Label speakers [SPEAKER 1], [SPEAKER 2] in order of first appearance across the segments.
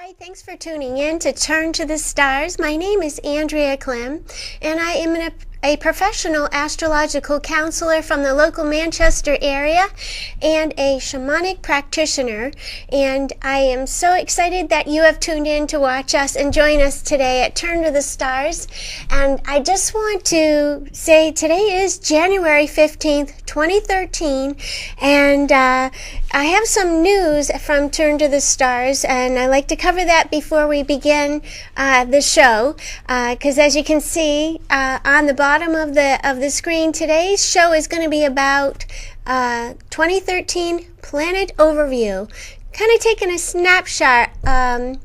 [SPEAKER 1] Hi, thanks for tuning in to Turn to the Stars. My name is Andrea Clem, and I am a professional astrological counselor from the local Manchester area and a shamanic practitioner. And I am so excited that you have tuned in to watch us and join us today at Turn to the Stars. And I just want to say today is January 15th, 2013, and I have some news from Turn to the Stars, and I like to cover that before we begin the show, because as you can see on the bottom of the screen, today's show is going to be about 2013 planet overview, kind of taking a snapshot, a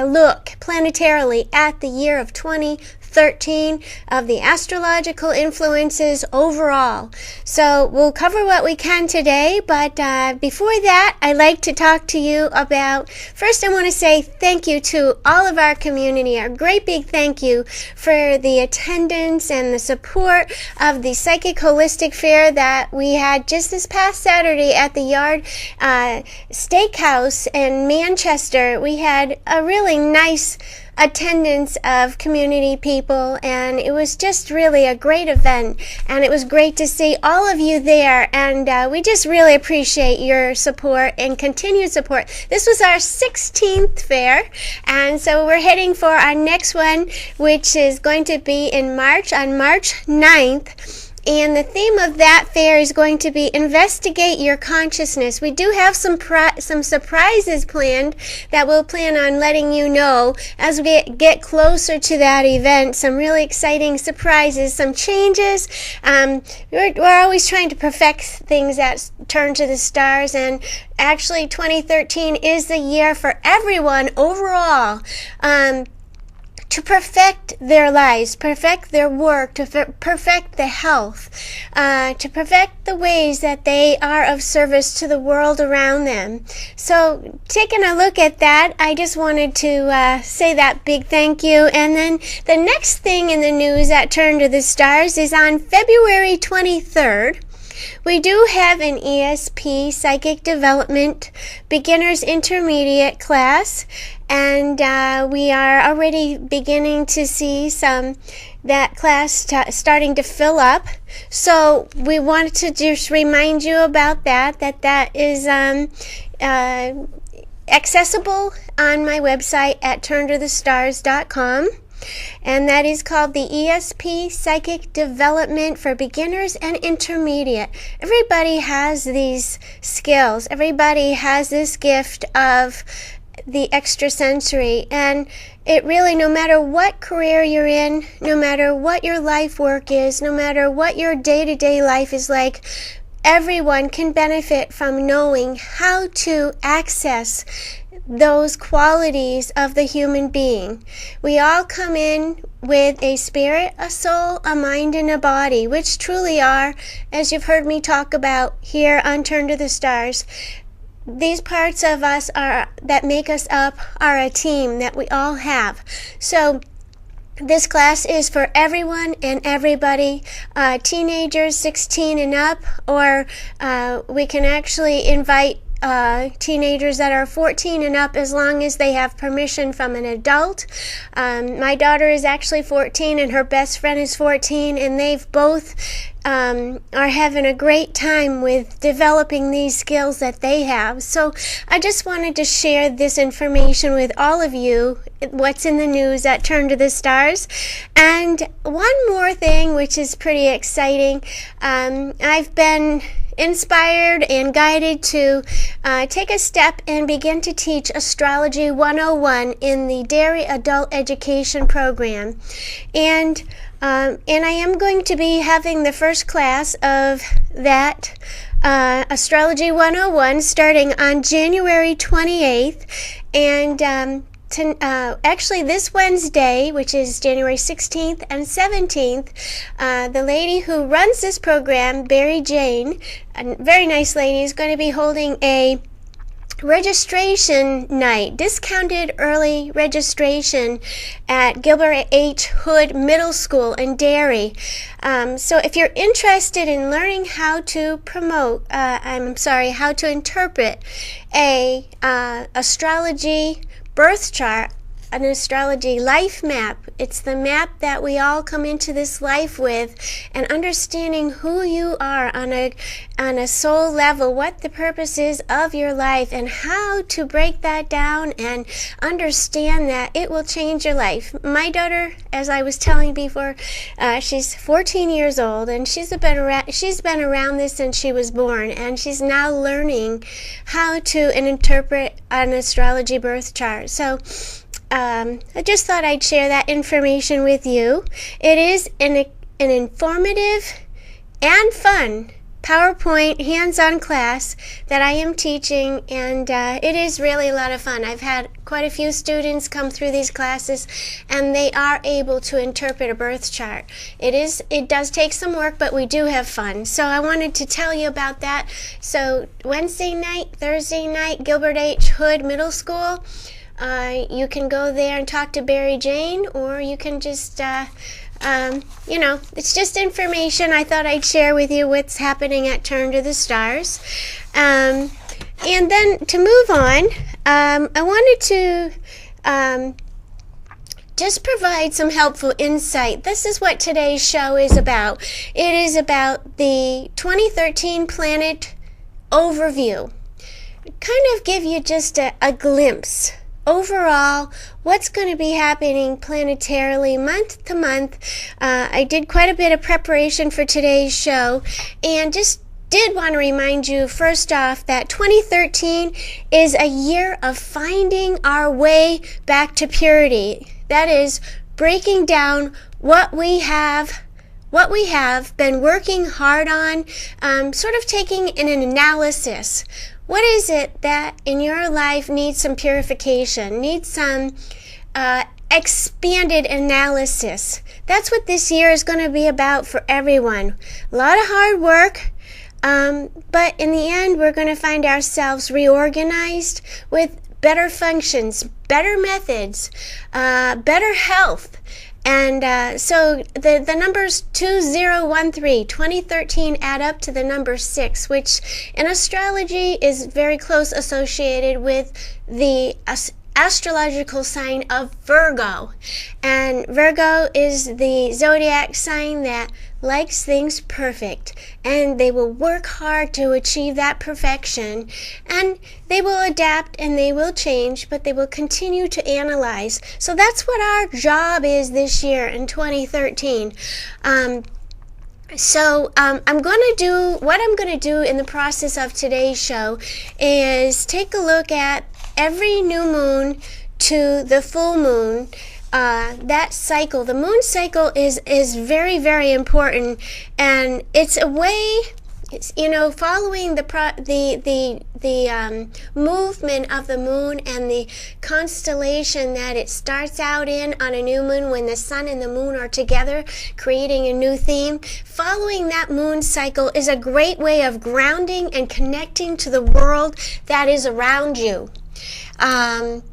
[SPEAKER 1] look planetarily at the year of 2013 of the astrological influences overall. So we'll cover what we can today, but before that, I'd like to talk to you about, first I want to say thank you to all of our community, a great big thank you for the attendance and the support of the Psychic Holistic Fair that we had just this past Saturday at the Yard Steakhouse in Manchester. We had a really nice attendance of community people, and it was just really a great event, and it was great to see all of you there, and we just really appreciate your support and continued support. This was our 16th fair, and so we're heading for our next one, which is going to be in March, on March 9th. And the theme of that fair is going to be Investigate Your Consciousness. We do have some surprises planned that we'll plan on letting you know as we get closer to that event. Some really exciting surprises, some changes. We're always trying to perfect things that Turn to the Stars, and actually 2013 is the year for everyone overall. To perfect their lives, perfect their work, to perfect the health, to perfect the ways that they are of service to the world around them. So taking a look at that, I just wanted to say that big thank you. And then the next thing in the news at Turn to the Stars is on February 23rd. We do have an ESP Psychic Development Beginners Intermediate class, and we are already beginning to see that class starting to fill up. So we wanted to just remind you about that is accessible on my website at turntothestars.com. And that is called the ESP Psychic Development for Beginners and Intermediate. Everybody has these skills. Everybody has this gift of the extrasensory. And it really, no matter what career you're in, no matter what your life work is, no matter what your day-to-day life is like, everyone can benefit from knowing how to access those qualities of the human being. We all come in with a spirit, a soul, a mind, and a body, which truly are, as you've heard me talk about here on Turn to the Stars, these parts of us that make us up are a team that we all have. So this class is for everyone and everybody, teenagers 16 and up, or we can actually invite teenagers that are 14 and up as long as they have permission from an adult. My daughter is actually 14 and her best friend is 14, and they've both are having a great time with developing these skills that they have. So I just wanted to share this information with all of you, what's in the news at Turn to the Stars. And one more thing, which is pretty exciting, I've been inspired and guided to take a step and begin to teach Astrology 101 in the Dairy Adult Education Program. And I am going to be having the first class of that Astrology 101 starting on January 28th. And actually this Wednesday, which is January 16th and 17th, the lady who runs this program, Barry Jane, a very nice lady, is going to be holding a registration night, discounted early registration at Gilbert H. Hood Middle School in Derry. So if you're interested in learning how to how to interpret a astrology birth chart, an astrology life map. It's the map that we all come into this life with, and understanding who you are on a soul level, what the purpose is of your life, and how to break that down and understand that it will change your life. My daughter, as I was telling before, she's 14 years old, and she's been around this since she was born, and she's now learning how to interpret an astrology birth chart. So I just thought I'd share that information with you. It is an informative and fun PowerPoint hands-on class that I am teaching, and it is really a lot of fun. I've had quite a few students come through these classes, and they are able to interpret a birth chart. It does take some work, but we do have fun. So I wanted to tell you about that. So Wednesday night, Thursday night, Gilbert H. Hood Middle School. You can go there and talk to Barry Jane, or you can just, it's just information. I thought I'd share with you what's happening at Turn to the Stars. And then to move on, I wanted to just provide some helpful insight. This is what today's show is about. It is about the 2013 planet overview. Kind of give you just a glimpse. Overall, what's going to be happening planetarily month to month. I did quite a bit of preparation for today's show, and just did want to remind you first off that 2013 is a year of finding our way back to purity. That is, breaking down what we have been working hard on, sort of taking an analysis. What is it that in your life needs some purification, needs some expanded analysis? That's what this year is going to be about for everyone. A lot of hard work, but in the end, we're going to find ourselves reorganized with better functions, better methods, better health. And so the numbers 2013 add up to the number 6, which in astrology is very close associated with the astrological sign of Virgo. And Virgo is the zodiac sign that likes things perfect, and they will work hard to achieve that perfection, and they will adapt and they will change, but they will continue to analyze. So that's what our job is this year in 2013. I'm going to do in the process of today's show is take a look at every new moon to the full moon. That cycle, the moon cycle, is very, very important, and it's a way, following the movement of the moon and the constellation that it starts out in on a new moon when the sun and the moon are together, creating a new theme. Following that moon cycle is a great way of grounding and connecting to the world that is around you, and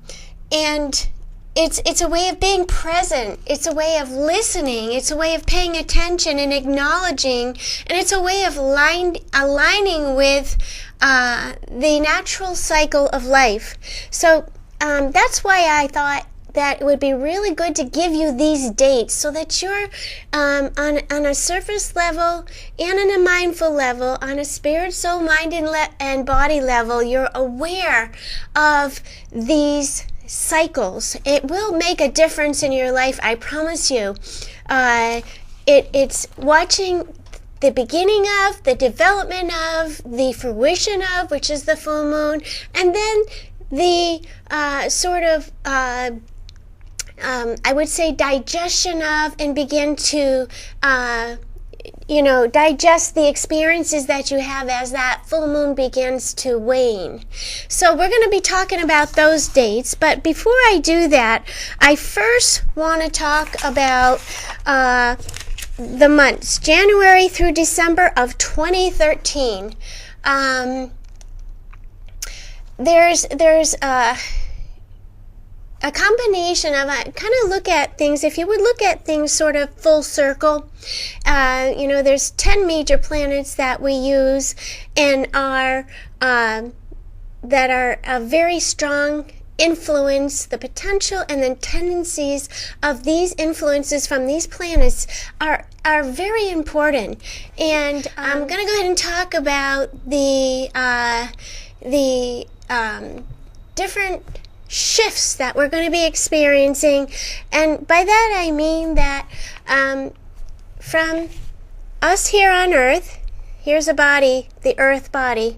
[SPEAKER 1] It's a way of being present. It's a way of listening. It's a way of paying attention and acknowledging. And it's a way of aligning with the natural cycle of life. So that's why I thought that it would be really good to give you these dates so that you're on a surface level and on a mindful level, on a spirit, soul, mind, and body level, you're aware of these cycles. It will make a difference in your life, I promise you. It's watching the beginning of, the development of, the fruition of, which is the full moon, and then the I would say digestion of, and begin to digest the experiences that you have as that full moon begins to wane. So we're going to be talking about those dates, but before I do that, I first want to talk about the months, January through December of 2013. There's a combination of, kind of look at things, if you would look at things sort of full circle, there's 10 major planets that we use and that are very strong influence, the potential and the tendencies of these influences from these planets are very important. And I'm going to go ahead and talk about the different shifts that we're going to be experiencing. And by that I mean that from us here on Earth, here's a body, the Earth body,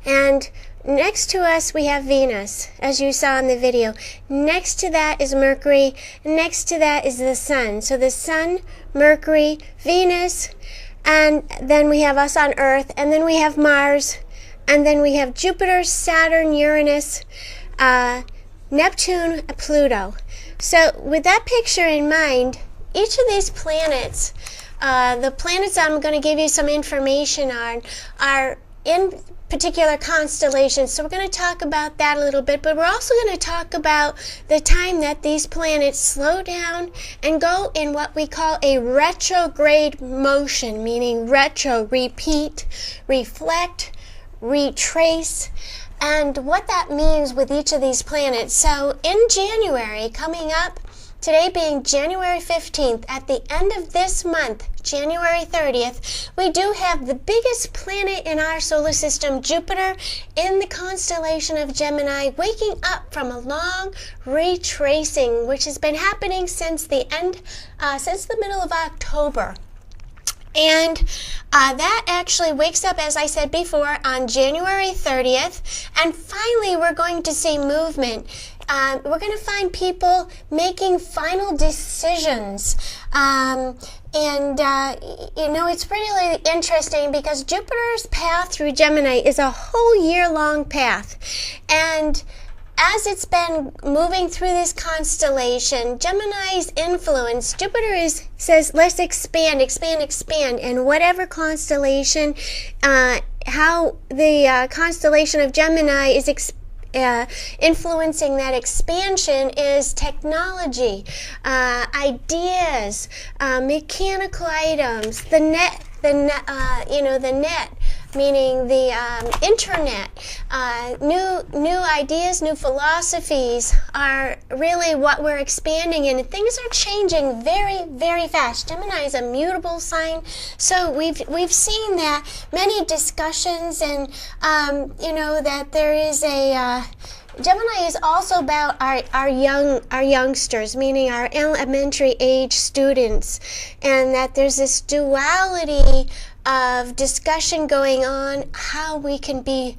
[SPEAKER 1] and next to us we have Venus, as you saw in the video. Next to that is Mercury. Next to that is the Sun. So the Sun, Mercury, Venus, and then we have us on Earth, and then we have Mars, and then we have Jupiter, Saturn, Uranus, Neptune, Pluto. So with that picture in mind, each of these planets, the planets I'm going to give you some information on, are in particular constellations. So we're going to talk about that a little bit, but we're also going to talk about the time that these planets slow down and go in what we call a retrograde motion, meaning retro, repeat, reflect, retrace, and what that means with each of these planets. So in January, coming up, today being January 15th, at the end of this month, January 30th, we do have the biggest planet in our solar system, Jupiter, in the constellation of Gemini, waking up from a long retracing, which has been happening since the middle of October. And that actually wakes up, as I said before, on January 30th. And finally, we're going to see movement. We're going to find people making final decisions. It's really interesting because Jupiter's path through Gemini is a whole year-long path. And as it's been moving through this constellation, Gemini's influence, Jupiter says, let's expand, expand, expand. And whatever constellation, how the constellation of Gemini is influencing that expansion is technology, ideas, mechanical items, the net, meaning the internet. New ideas, new philosophies are really what we're expanding in. And things are changing very, very fast. Gemini is a mutable sign, so we've seen that many discussions, and that there is a Gemini is also about our youngsters, meaning our elementary age students, and that there's this duality of discussion going on, how we can be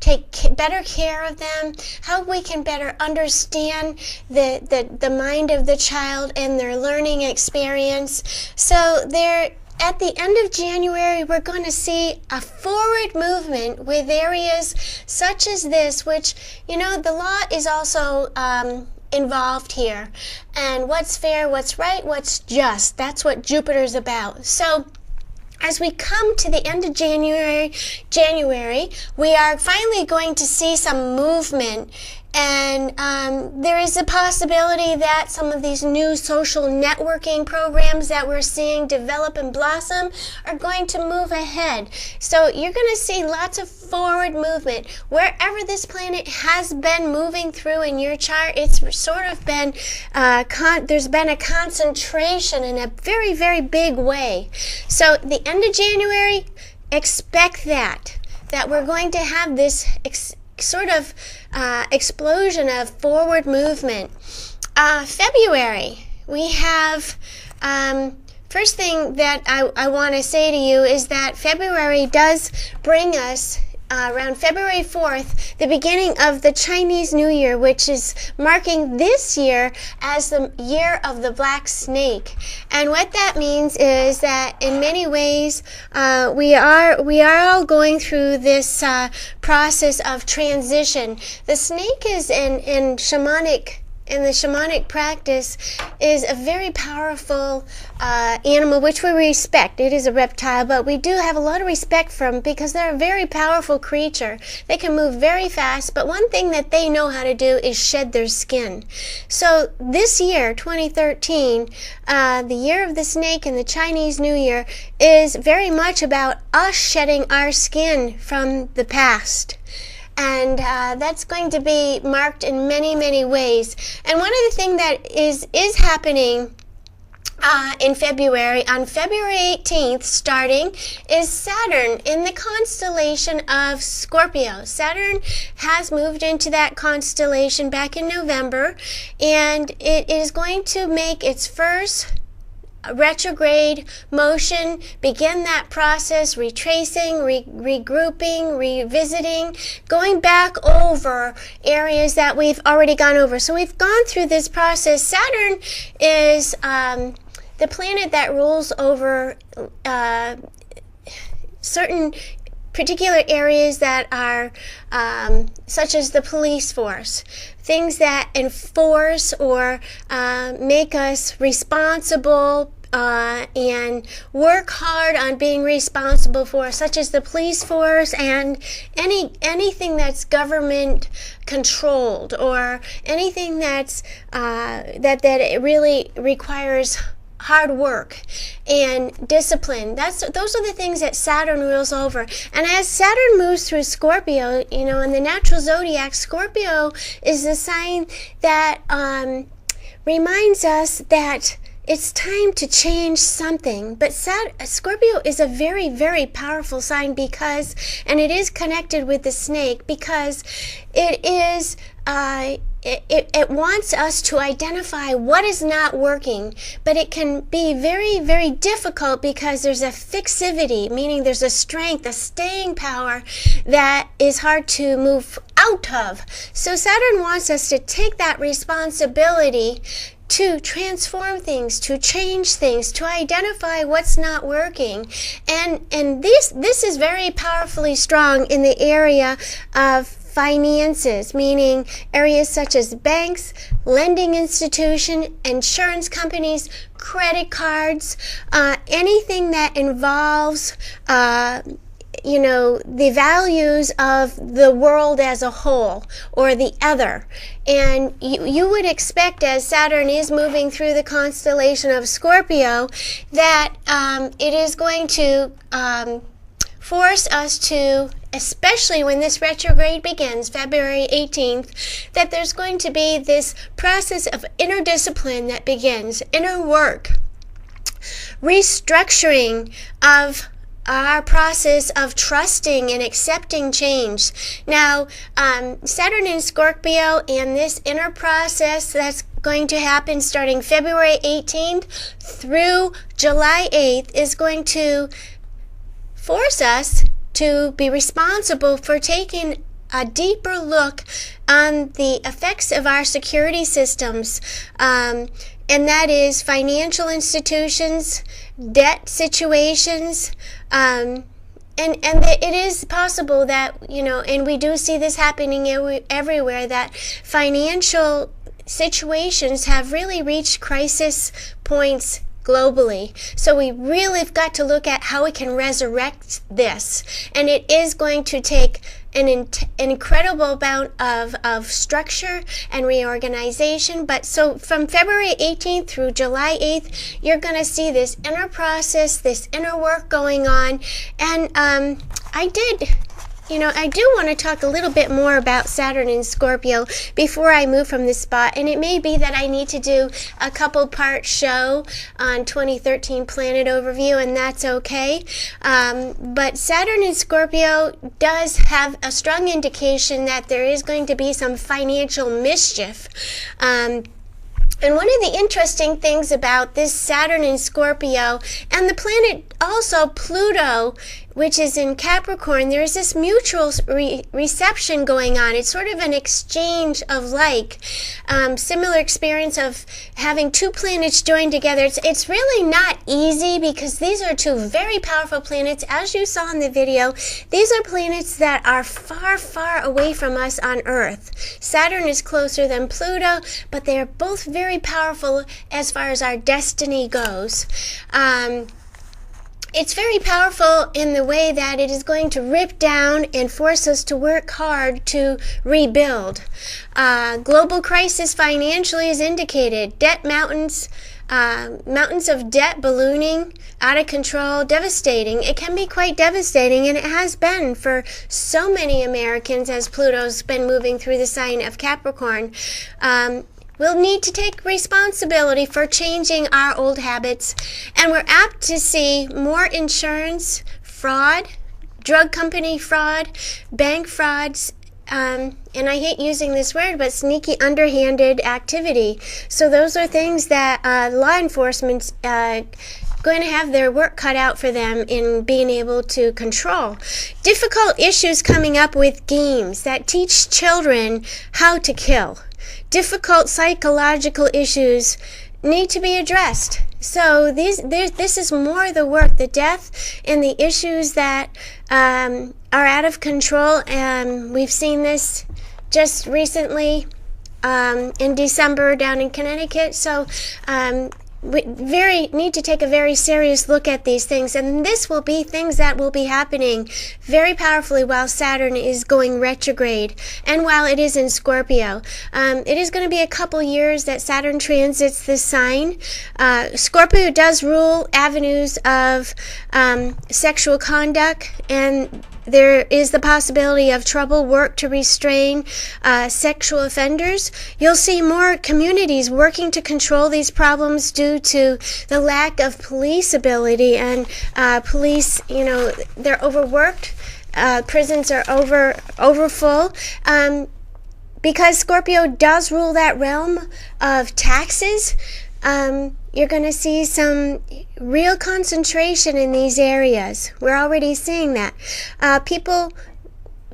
[SPEAKER 1] take better care of them, how we can better understand the mind of the child and their learning experience. So at the end of January, we're going to see a forward movement with areas such as this, which, the law is also involved here. And what's fair, what's right, what's just. That's what Jupiter's about. So as we come to the end of January, we are finally going to see some movement. And there is a possibility that some of these new social networking programs that we're seeing develop and blossom are going to move ahead. So you're going to see lots of forward movement. Wherever this planet has been moving through in your chart, it's sort of been, there's been a concentration in a very, very big way. So the end of January, expect that we're going to have this sort of explosion of forward movement. February, we have, first thing that I want to say to you is that February does bring us around February 4th, the beginning of the Chinese New Year, which is marking this year as the year of the black snake. And what that means is that in many ways we are all going through this process of transition. The snake is in the shamanic practice is a very powerful animal which we respect. It is a reptile, but we do have a lot of respect for them because they're a very powerful creature. They can move very fast, but one thing that they know how to do is shed their skin. So this year, 2013, the year of the snake and the Chinese New Year is very much about us shedding our skin from the past. and that's going to be marked in many, many ways. And one of the things that is happening in February, on February 18th starting, is Saturn in the constellation of Scorpio. Saturn has moved into that constellation back in November, and it is going to make its first retrograde motion, begin that process, retracing, regrouping, revisiting, going back over areas that we've already gone over. So we've gone through this process. Saturn is the planet that rules over certain particular areas that are such as the police force, things that enforce or make us responsible and work hard on being responsible for, such as the police force and anything that's government controlled, or anything that's that it really requires hard work and discipline. Those are the things that Saturn rules over. And as Saturn moves through Scorpio, in the natural zodiac, Scorpio is the sign that reminds us that it's time to change something. But Scorpio is a very, very powerful sign because, and it is connected with the snake, because it is it wants us to identify what is not working, but it can be very, very difficult because there's a fixivity, meaning there's a strength, a staying power that is hard to move out of. So Saturn wants us to take that responsibility to transform things, to change things, to identify what's not working. And this is very powerfully strong in the area of finances, meaning areas such as banks, lending institution, insurance companies, credit cards, anything that involves the values of the world as a whole, or the other. And you would expect, as Saturn is moving through the constellation of Scorpio, that it is going to force us to, especially when this retrograde begins, February 18th, that there's going to be this process of inner discipline that begins, inner work, restructuring of our process of trusting and accepting change. Now, Saturn in Scorpio and this inner process that's going to happen starting February 18th through July 8th is going to force us to be responsible for taking a deeper look on the effects of our security systems, and that is financial institutions, debt situations, and it is possible that, and we do see this happening everywhere, that financial situations have really reached crisis points globally. So we really have got to look at how we can resurrect this. And it is going to take an incredible amount of structure and reorganization. But so from February 18th through July 8th, you're going to see this inner process, this inner work going on. And I do want to talk a little bit more about Saturn in Scorpio before I move from this spot. And it may be that I need to do a couple-part show on 2013 planet overview, and that's okay. But Saturn in Scorpio does have a strong indication that there is going to be some financial mischief. And one of the interesting things about this Saturn in Scorpio, and the planet also Pluto, which is in Capricorn, there is this mutual reception going on. It's sort of an exchange of similar experience of having two planets joined together. It's really not easy because these are two very powerful planets. As you saw in the video, these are planets that are far, far away from us on Earth. Saturn is closer than Pluto, but they are both very powerful as far as our destiny goes. It's very powerful in the way that it is going to rip down and force us to work hard to rebuild. Global crisis financially is indicated. Debt mountains, mountains of debt ballooning, out of control, devastating. It can be quite devastating, and it has been for so many Americans as Pluto's been moving through the sign of Capricorn. We'll need to take responsibility for changing our old habits, and we're apt to see more insurance fraud, drug company fraud, bank frauds, and I hate using this word, but sneaky, underhanded activity. So those are things that law enforcement's going to have their work cut out for them in being able to control. Difficult issues coming up with games that teach children how to kill. Difficult psychological issues need to be addressed. So this is more the work, the death and the issues that are out of control. We've seen this just recently in December down in Connecticut. So we need to take a very serious look at these things, and this will be things that will be happening very powerfully while Saturn is going retrograde and while it is in Scorpio. It is going to be a couple years that Saturn transits this sign. Scorpio does rule avenues of sexual conduct, and there is the possibility of trouble work to restrain sexual offenders. You'll see more communities working to control these problems due to the lack of police ability, and police, they're overworked. Prisons are overfull. Because Scorpio does rule that realm of taxes, you're going to see some real concentration in these areas. We're already seeing that.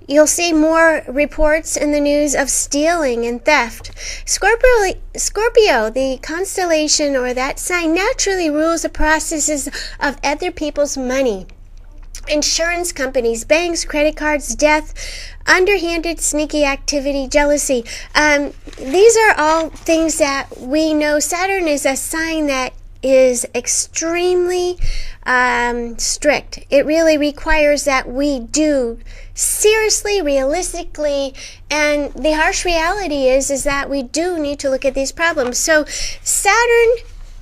[SPEAKER 1] You'll see more reports in the news of stealing and theft. Scorpio, the constellation or that sign, naturally rules the processes of other people's money. Insurance companies, banks, credit cards, death, underhanded, sneaky activity, jealousy. These are all things that we know. Saturn is a sign that is extremely strict. It really requires that we do seriously, realistically, and the harsh reality is that we do need to look at these problems. So Saturn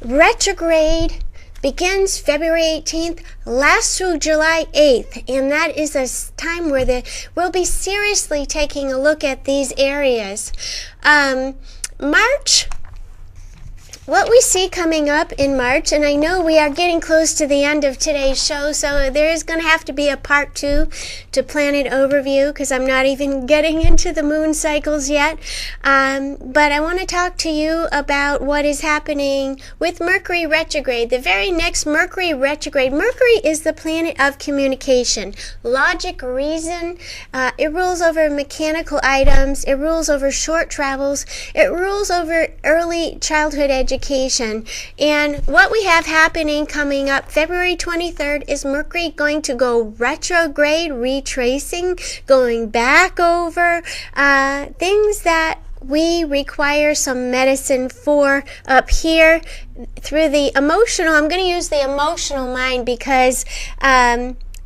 [SPEAKER 1] retrograde begins February 18th, lasts through July 8th, and that is a time where we'll be seriously taking a look at these areas. March, what we see coming up in March, and I know we are getting close to the end of today's show, so there is going to have to be a part 2 to planet overview, because I'm not even getting into the moon cycles yet. But I want to talk to you about what is happening with Mercury retrograde. The very next Mercury retrograde. Mercury is the planet of communication, logic, reason. It rules over mechanical items. It rules over short travels. It rules over early childhood education. And what we have happening coming up February 23rd is Mercury going to go retrograde, retracing, going back over things that we require some medicine for up here through the emotional. I'm going to use the emotional mind because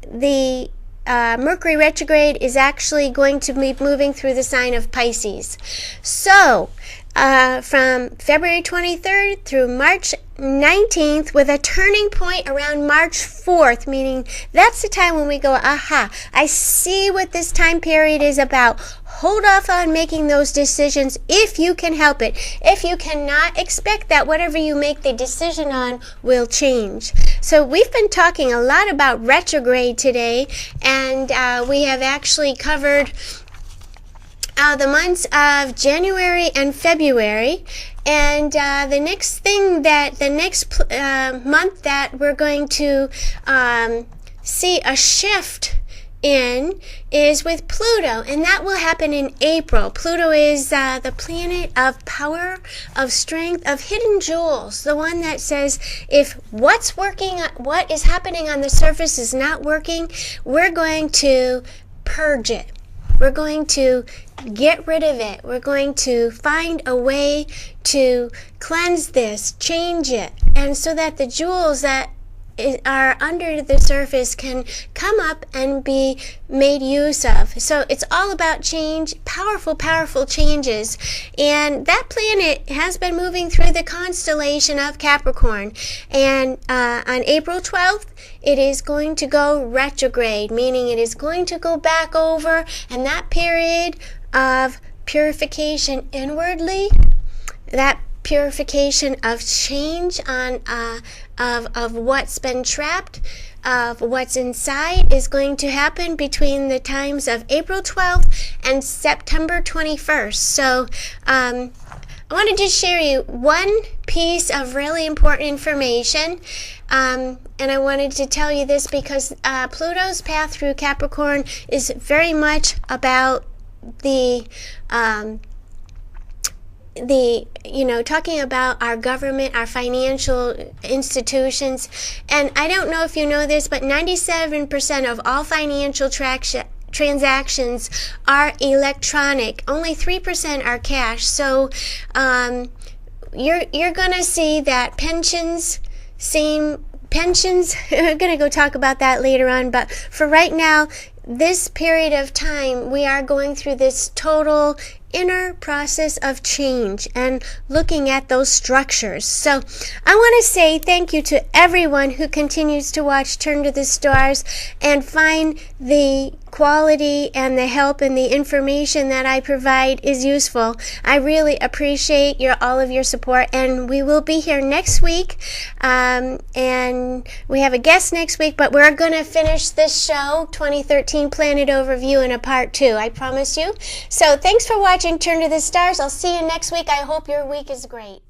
[SPEAKER 1] the Mercury retrograde is actually going to be moving through the sign of Pisces. So from February 23rd through March 19th, with a turning point around March 4th, meaning that's the time when we go, aha, I see what this time period is about. Hold off on making those decisions if you can help it. If you cannot, expect that whatever you make the decision on will change. So we've been talking a lot about retrograde today, and we have actually covered the months of January and February, and the next month that we're going to see a shift in is with Pluto, and that will happen in April. Pluto is the planet of power, of strength, of hidden jewels, the one that says if what is happening on the surface is not working, we're going to purge it. We're going to get rid of it. We're going to find a way to cleanse this, change it, and so that the jewels that are under the surface can come up and be made use of. So it's all about change, powerful, powerful changes. And that planet has been moving through the constellation of Capricorn. And on April 12th, it is going to go retrograde, meaning it is going to go back over, and that period of purification inwardly, that purification of change on of what's been trapped, of what's inside, is going to happen between the times of April 12th and September 21st. So I wanted to share you one piece of really important information, and I wanted to tell you this because Pluto's path through Capricorn is very much about the talking about our government, our financial institutions. And I don't know if you know this, but 97% of all financial transactions are electronic. Only 3% are cash. So you're gonna see that pensions, we're gonna go talk about that later on, but for right now, this period of time, we are going through this total inner process of change and looking at those structures. So I want to say thank you to everyone who continues to watch Turn to the Stars and find the quality and the help and the information that I provide is useful. I really appreciate all of your support, and we will be here next week, and we have a guest next week, but we're going to finish this show, 2013 Planet Overview, in a part 2, I promise you. So thanks for watching Turn to the Stars. I'll see you next week. I hope your week is great.